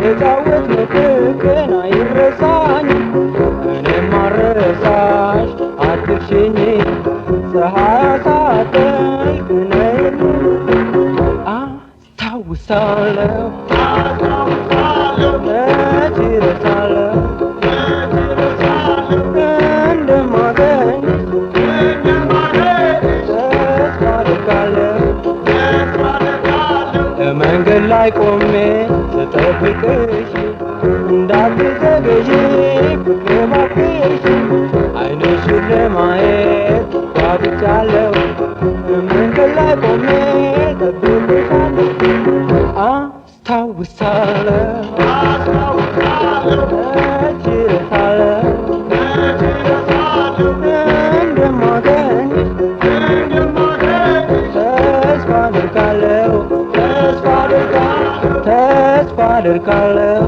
የተጫወትነው ፍቅር አይረሳኝም። እኔም አልረሳሽ አትርሽኝ ፀሐይ ሳትጠልቅ ነይልኝ አስታውሳለሁ መች እረሳለሁ እንደማገኝሽ ተስፋ አደርጋለሁ መንገድ ላይ ቆሜ ስጠብቅሽ እንዳትዘገይ ፍቅሬ እባክሽ ዓይንሽን ለማየት ጓጉቻለሁ መንገድ ላይ ቆሜ እጠብቅሻለሁ አስታውሳለሁ መች እረሳለሁ እንደማገኝሽ ተስፋ አደርጋለሁ ተስፋ አደርጋለሁ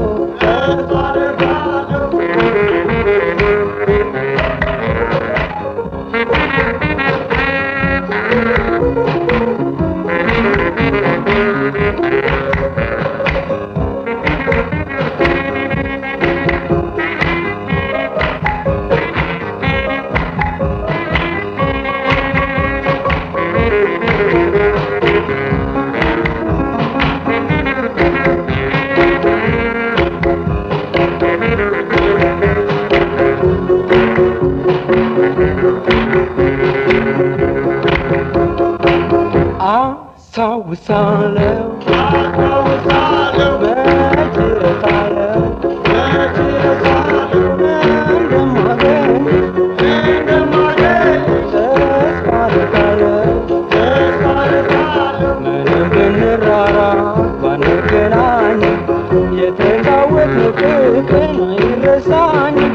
አስታውሳለሁ መች እረሳለሁ እንደማገኝሽ ተስፋ አደርጋለሁ ምንም ብንራራቅ ባንገናኝም የተጫወትነው ፍቅር አይረሳኝም።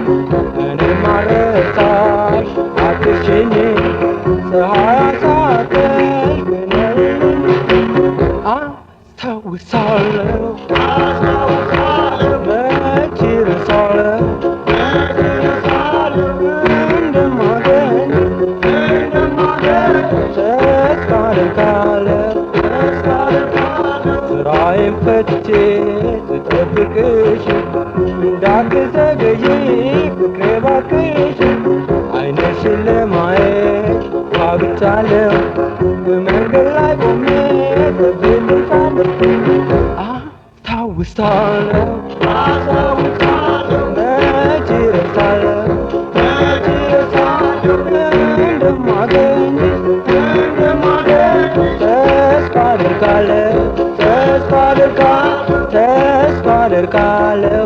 እኔም አልረሳሽ አትርሽኝ ፀሐይ ሳትጠልቅ ነይልኝ አስታውሳለሁ መች እረሳለሁ እንደማገኝሽ ተስፋ አደርጋለሁ ስራዬን ፈትቼ ስጠብቅሽ እንዳትዘገይ ፍቅሬ እባክሽ ዓይንሽን ለማየት ጓጉቻለሁ በመንገድ ላይ ቆሜ እጠብቅሻለሁ አስታውሳለሁ መች እረሳለሁ እንደማገኝሽ ተስፋ አደርጋለሁ ተስፋ አደርጋለሁ